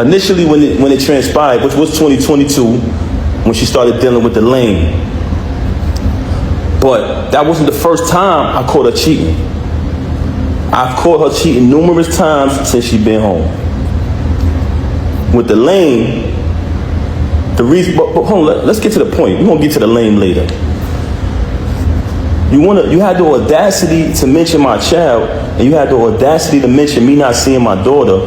initially when it transpired, which was 2022, when she started dealing with the lane. But that wasn't the first time I caught her cheating. I've caught her cheating numerous times since she's been home. With the lane, the reason, but hold on, let's get to the point. We're gonna get to the lane later. You had the audacity to mention my child, and you had the audacity to mention me not seeing my daughter,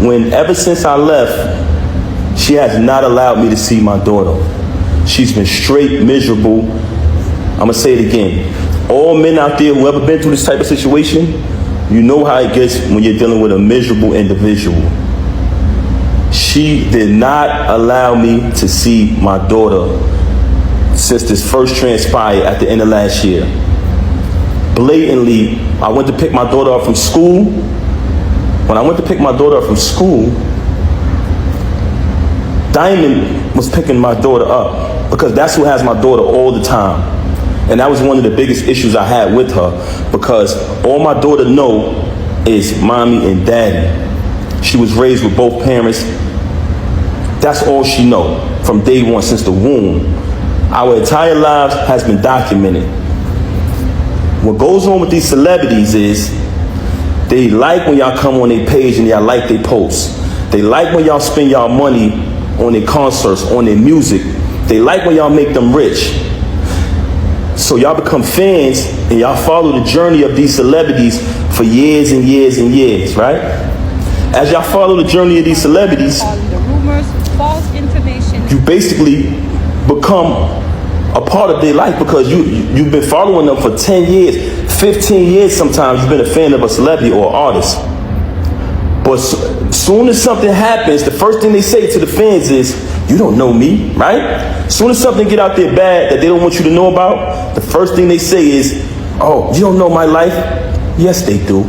when ever since I left, she has not allowed me to see my daughter. She's been straight miserable. I'm gonna say it again. All men out there who ever been through this type of situation, you know how it gets when you're dealing with a miserable individual. She did not allow me to see my daughter since this first transpired at the end of last year. Blatantly, I went to pick my daughter up from school. When I went to pick my daughter up from school, Diamond was picking my daughter up because that's who has my daughter all the time. And that was one of the biggest issues I had with her, because all my daughter know is mommy and daddy. She was raised with both parents. That's all she know from day one, since the womb. Our entire lives has been documented. What goes on with these celebrities is they like when y'all come on their page and y'all like they posts. They like when y'all spend y'all money on their concerts, on their music. They like when y'all make them rich. So y'all become fans and y'all follow the journey of these celebrities for years and years and years, right? As y'all follow the journey of these celebrities, the rumors, false information, you basically become a part of their life, because you've been following them for 10 years, 15 years sometimes. You've been a fan of a celebrity or artist. But soon as something happens, the first thing they say to the fans is, you don't know me, right? Soon as something get out there bad that they don't want you to know about, the first thing they say is, oh, you don't know my life? Yes, they do.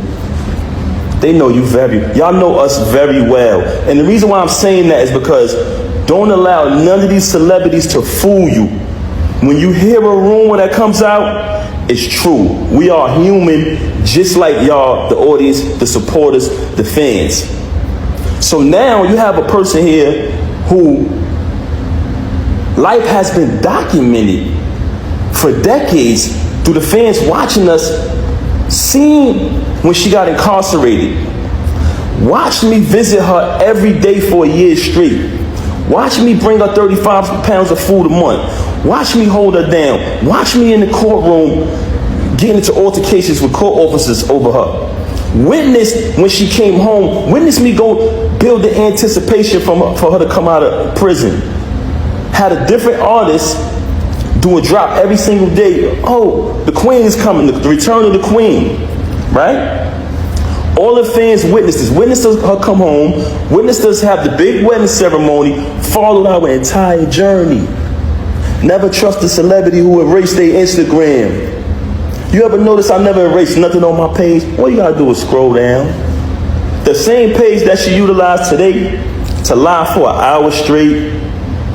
They know you y'all know us very well. And the reason why I'm saying that is because don't allow none of these celebrities to fool you. When you hear a rumor that comes out, it's true. We are human, just like y'all, the audience, the supporters, the fans. So now you have a person here who life has been documented for decades through the fans watching us, seeing when she got incarcerated. Watch me visit her every day for a year straight. Watch me bring her 35 pounds of food a month. Watch me hold her down. Watch me in the courtroom getting into altercations with court officers over her. Witness when she came home. Witness me go build the anticipation for her to come out of prison. Had a different artist do a drop every single day. Oh, the queen is coming. The return of the queen. Right? All the fans witnessed this. Witnessed her come home. Witnessed us have the big wedding ceremony. Followed our entire journey. Never trust a celebrity who erased their Instagram. You ever notice I never erased nothing on my page? All you gotta do is scroll down. The same page that she utilized today to lie for an hour straight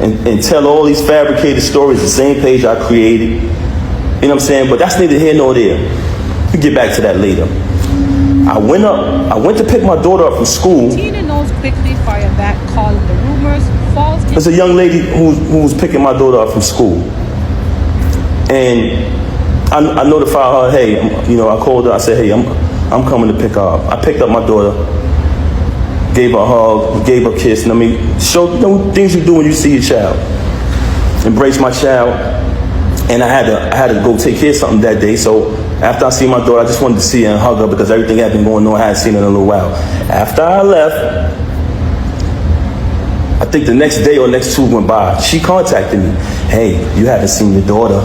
and tell all these fabricated stories, the same page I created. You know what I'm saying? But that's neither here nor there. We'll get back to that later. I went to pick my daughter up from school. Tina knows quickly fire back, calling the rumors false. There's a young lady who was picking my daughter up from school. And I notified her, hey, I called her, I said, hey, I'm coming to pick her up. I picked up my daughter, gave her a hug, gave her a kiss, and show things you do when you see your child. Embrace my child. And I had to go take care of something that day, so after I see my daughter, I just wanted to see her and hug her because everything had been going on. I hadn't seen her in a little while. After I left, I think the next day or next two went by, she contacted me. Hey, you haven't seen your daughter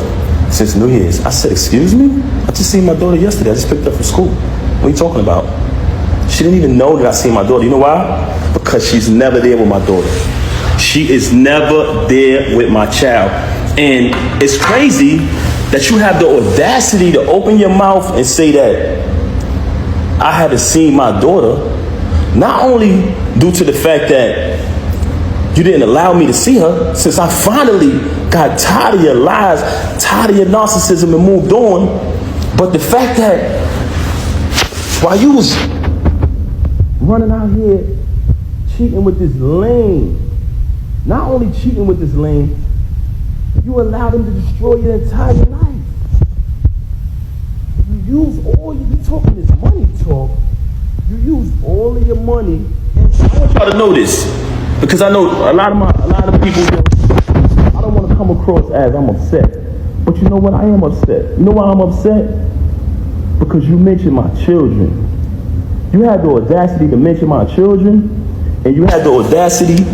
since New Year's. I said, excuse me? I just seen my daughter yesterday. I just picked her up from school. What are you talking about? She didn't even know that I seen my daughter. You know why? Because she's never there with my daughter. She is never there with my child. And it's crazy that you have the audacity to open your mouth and say that I haven't seen my daughter, not only due to the fact that you didn't allow me to see her, since I finally got tired of your lies, tired of your narcissism and moved on, but the fact that while you was running out here cheating with this lame. Not only cheating with this lame, you allow them to destroy your entire life. You use all you talking this money talk. You use all of your money. And I want y'all to know this, because I know a lot of people. I don't want to come across as I'm upset, but you know what? I am upset. You know why I'm upset? Because you mentioned my children. You had the audacity to mention my children, and you had the audacity.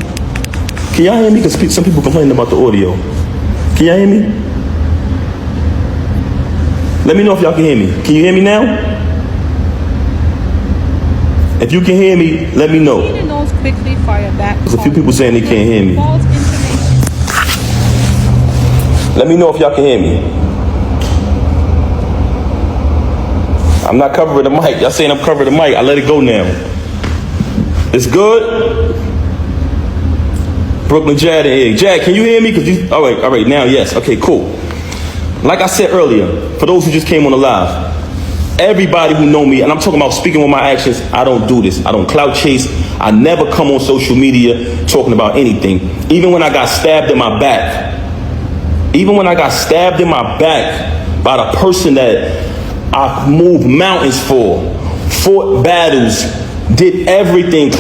Can y'all hear me? Because some people complaining about the audio. Can y'all hear me? Let me know if y'all can hear me. Can you hear me now? If you can hear me, let me know. There's a few people saying they can't hear me. Let me know if y'all can hear me. I'm not covering the mic. Y'all saying I'm covering the mic. I let it go now. It's good? Brooklyn Jad and Egg. Jad, can you hear me? All right, now, yes. Okay, cool. Like I said earlier, for those who just came on the live, everybody who know me, and I'm talking about speaking with my actions, I don't do this. I don't clout chase. I never come on social media talking about anything. Even when I got stabbed in my back. Even when I got stabbed in my back by the person that I moved mountains for, fought battles, did everything,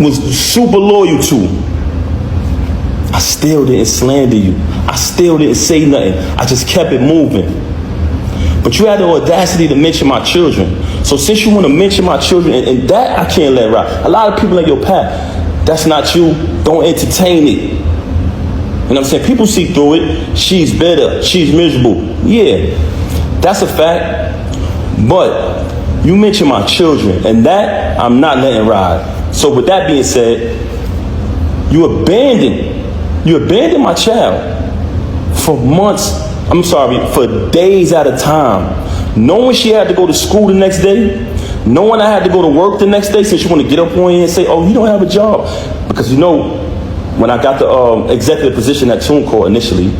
was super loyal to. I still didn't slander you. I still didn't say nothing. I just kept it moving. But you had the audacity to mention my children. So since you want to mention my children, and that I can't let ride. A lot of people in your path, that's not you. Don't entertain it. You know what I'm saying? People see through it. She's bitter. She's miserable. Yeah, that's a fact. But you mention my children, and that I'm not letting ride. So with that being said, you abandoned my child for months. I'm sorry, for days at a time. Knowing she had to go to school the next day, knowing I had to go to work the next day, since you want to get up on you and say, oh, you don't have a job. Because you know, when I got the executive position at TuneCore initially,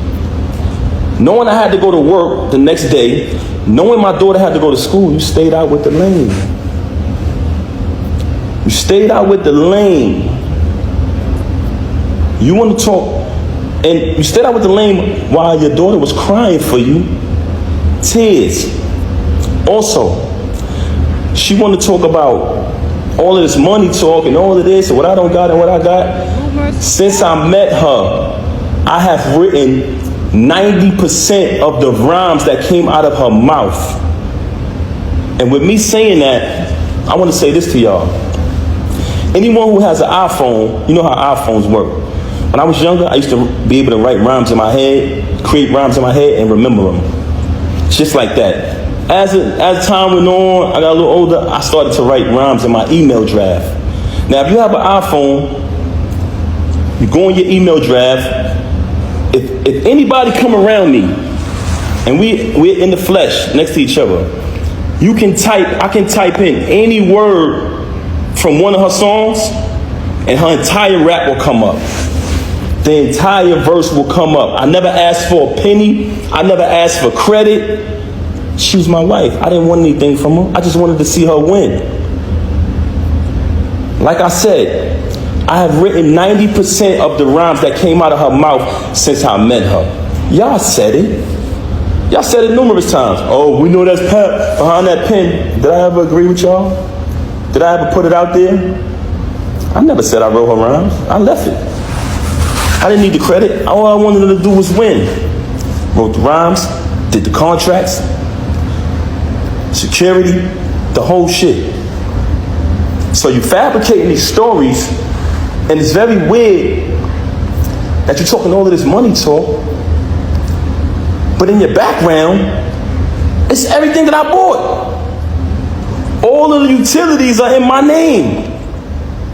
knowing I had to go to work the next day, knowing my daughter had to go to school, you stayed out with the lane. You stayed out with the lane. You want to talk, and you stayed out with the lane while your daughter was crying for you. Tears. Also, she wanted to talk about all of this money talk and all of this and what I don't got and what I got. Since I met her, I have written 90% of the rhymes that came out of her mouth. And with me saying that, I want to say this to y'all. Anyone who has an iPhone, you know how iPhones work. When I was younger, I used to be able to write rhymes in my head, create rhymes in my head, and remember them. Just like that. As time went on, I got a little older, I started to write rhymes in my email draft. Now, if you have an iPhone, you go in your email draft. If anybody come around me, and we're in the flesh next to each other, I can type in any word from one of her songs, and her entire rap will come up. The entire verse will come up. I never asked for a penny. I never asked for credit. She was my wife. I didn't want anything from her. I just wanted to see her win. Like I said, I have written 90% of the rhymes that came out of her mouth since I met her. Y'all said it. Y'all said it numerous times. Oh, we know that's Pep behind that pen. Did I ever agree with y'all? Did I ever put it out there? I never said I wrote her rhymes. I left it. I didn't need the credit. All I wanted her to do was win. Wrote the rhymes, did the contracts, security, the whole shit. So you fabricating these stories, and it's very weird that you're talking all of this money talk, but in your background, it's everything that I bought. All of the utilities are in my name.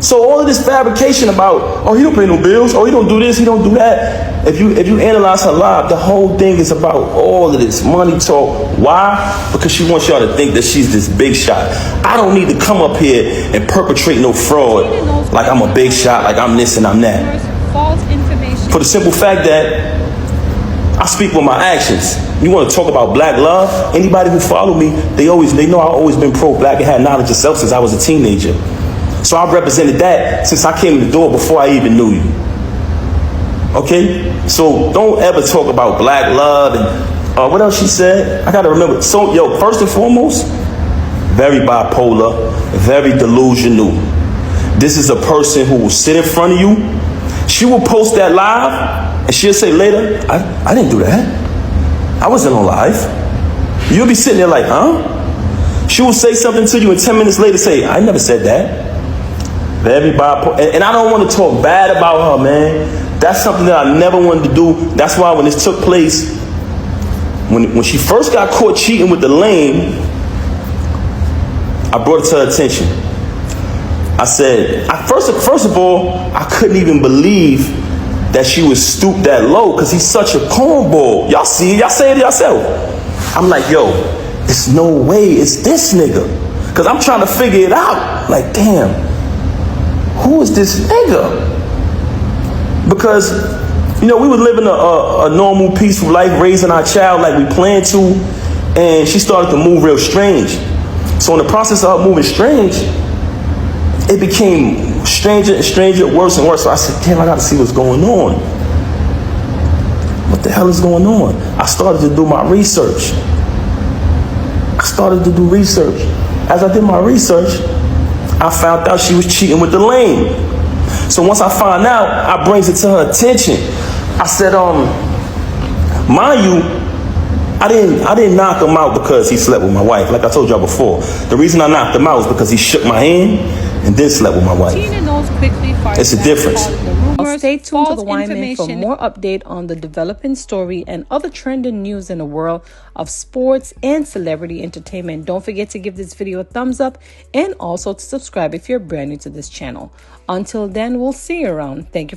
So all of this fabrication about, oh, he don't pay no bills, oh, he don't do this, he don't do that. If you analyze her live, the whole thing is about all of this money talk. Why? Because she wants y'all to think that she's this big shot. I don't need to come up here and perpetrate no fraud like I'm a big shot, like I'm this and I'm that. For the simple fact that I speak with my actions. You want to talk about black love? Anybody who follow me, they know I've always been pro-black and had knowledge of self since I was a teenager. So I represented that since I came in the door before I even knew you. Okay? So don't ever talk about black love and what else she said? I gotta remember. So, yo, first and foremost, very bipolar, very delusional. This is a person who will sit in front of you. She will post that live and she'll say later, I didn't do that. I wasn't on live. You'll be sitting there like, huh? She will say something to you and 10 minutes later say, I never said that. Very bipolar. And I don't want to talk bad about her, man. That's something that I never wanted to do. That's why when this took place, when she first got caught cheating with the lame, I brought it to her attention. I said, first of all, I couldn't even believe that she would stoop that low because he's such a cornball. Y'all see it, y'all say it yourself. I'm like, yo, there's no way it's this nigga. Because I'm trying to figure it out. Like, damn, who is this nigga? Because, you know, we were living a normal, peaceful life, raising our child like we planned to, and she started to move real strange. So in the process of her moving strange, it became stranger and stranger, worse and worse. So I said, damn, I gotta see what's going on. What the hell is going on? I started to do my research. As I did my research, I found out she was cheating with the lame. So once I find out, I brings it to her attention. I said, mind you, I didn't knock him out because he slept with my wife. Like I told y'all before, the reason I knocked him out was because he shook my hand and then slept with my wife. Tina knows quickly. It's a difference. Stay tuned to the Wyman for more update on the developing story and other trending news in the world of sports and celebrity entertainment. Don't forget to give this video a thumbs up and also to subscribe if you're brand new to this channel. Until then, we'll see you around. Thank you for